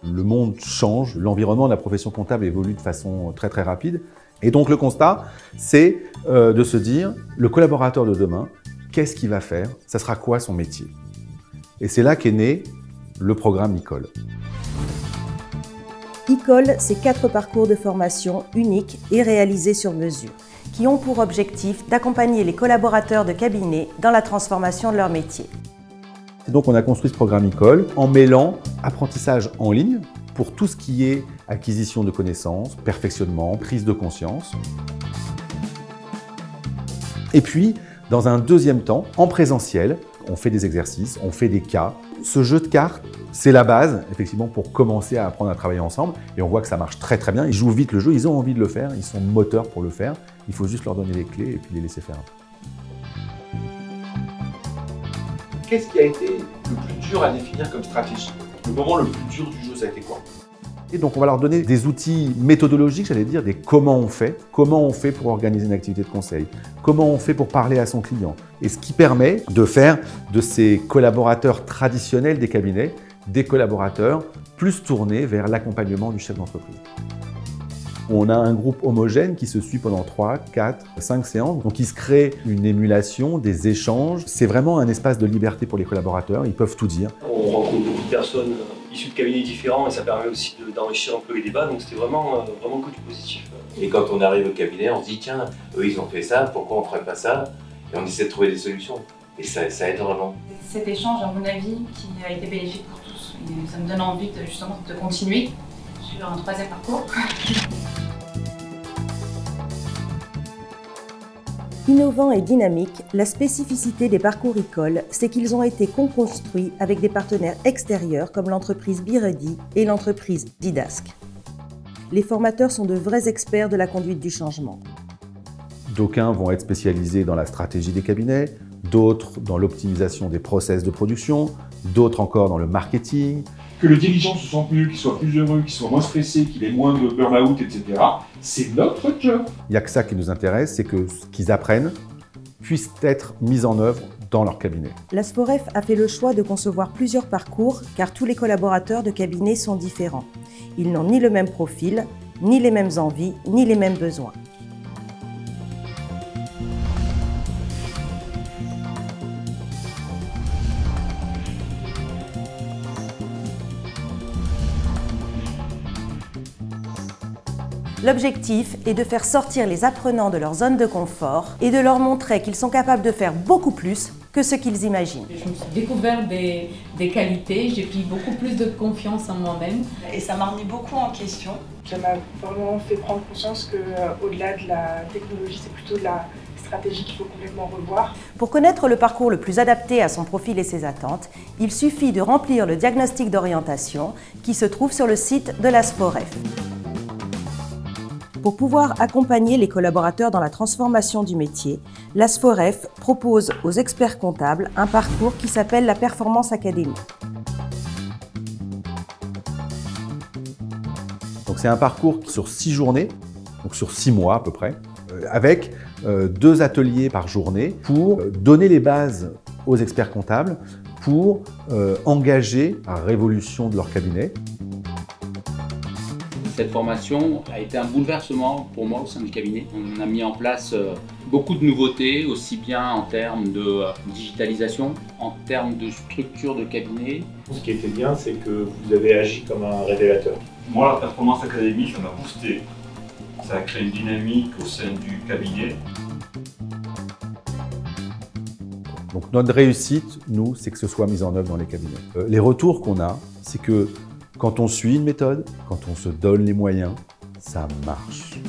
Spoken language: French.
Le monde change, l'environnement de la profession comptable évolue de façon très rapide. Et donc le constat, c'est de se dire, le collaborateur de demain, qu'est-ce qu'il va faire? Ça sera quoi son métier? Et c'est là qu'est né le programme ICOL. ICOL, c'est 4 parcours de formation uniques et réalisés sur mesure, qui ont pour objectif d'accompagner les collaborateurs de cabinet dans la transformation de leur métier. Donc on a construit ce programme ICOL en mêlant apprentissage en ligne pour tout ce qui est acquisition de connaissances, perfectionnement, prise de conscience. Et puis, dans un deuxième temps, en présentiel, on fait des exercices, on fait des cas. Ce jeu de cartes, c'est la base, effectivement, pour commencer à apprendre à travailler ensemble. Et on voit que ça marche très bien. Ils jouent vite le jeu, ils ont envie de le faire, ils sont moteurs pour le faire. Il faut juste leur donner les clés et puis les laisser faire un peu. Qu'est-ce qui a été le plus dur à définir comme stratégie? Le moment le plus dur du jeu, ça a été quoi? Et donc on va leur donner des outils méthodologiques, j'allais dire, des comment on fait pour organiser une activité de conseil, comment on fait pour parler à son client. Et ce qui permet de faire de ces collaborateurs traditionnels des cabinets, des collaborateurs plus tournés vers l'accompagnement du chef d'entreprise. On a un groupe homogène qui se suit pendant 3, 4, 5 séances. Donc il se crée une émulation, des échanges. C'est vraiment un espace de liberté pour les collaborateurs, ils peuvent tout dire. On rencontre beaucoup de personnes issues de cabinets différents et ça permet aussi d'enrichir un peu les débats. Donc c'était vraiment que du positif. Et quand on arrive au cabinet, on se dit tiens, eux ils ont fait ça, pourquoi on ne ferait pas ça? Et on essaie de trouver des solutions. Et ça aide vraiment. Cet échange, à mon avis, qui a été bénéfique pour tous. Et ça me donne envie justement de continuer sur un 3e parcours. Innovant et dynamique, la spécificité des parcours ICOL, c'est qu'ils ont été co-construits avec des partenaires extérieurs comme l'entreprise BeReady et l'entreprise Didask. Les formateurs sont de vrais experts de la conduite du changement. D'aucuns vont être spécialisés dans la stratégie des cabinets, d'autres dans l'optimisation des process de production, d'autres encore dans le marketing. Que le dirigeant se sente mieux, qu'il soit plus heureux, qu'il soit moins stressé, qu'il ait moins de burn-out, etc. C'est notre job. Il n'y a que ça qui nous intéresse, c'est que ce qu'ils apprennent puisse être mis en œuvre dans leur cabinet. La SFOREF a fait le choix de concevoir plusieurs parcours car tous les collaborateurs de cabinet sont différents. Ils n'ont ni le même profil, ni les mêmes envies, ni les mêmes besoins. L'objectif est de faire sortir les apprenants de leur zone de confort et de leur montrer qu'ils sont capables de faire beaucoup plus que ce qu'ils imaginent. Je me suis découvert des qualités, j'ai pris beaucoup plus de confiance en moi-même. Et ça m'a remis beaucoup en question. Ça m'a vraiment fait prendre conscience qu'au-delà de la technologie, c'est plutôt de la stratégie qu'il faut complètement revoir. Pour connaître le parcours le plus adapté à son profil et ses attentes, il suffit de remplir le diagnostic d'orientation qui se trouve sur le site de la SFOREF. Pour pouvoir accompagner les collaborateurs dans la transformation du métier, la SFOREF propose aux experts comptables un parcours qui s'appelle la Performance Academy. Donc c'est un parcours sur 6 journées, donc sur 6 mois à peu près, avec 2 ateliers par journée pour donner les bases aux experts comptables pour engager la révolution de leur cabinet. Cette formation a été un bouleversement pour moi au sein du cabinet. On a mis en place beaucoup de nouveautés, aussi bien en termes de digitalisation, en termes de structure de cabinet. Ce qui était bien, c'est que vous avez agi comme un révélateur. Moi, la Performance Academy, ça m'a boosté. Ça a créé une dynamique au sein du cabinet. Donc notre réussite, nous, c'est que ce soit mis en œuvre dans les cabinets. Les retours qu'on a, c'est que quand on suit une méthode, quand on se donne les moyens, ça marche.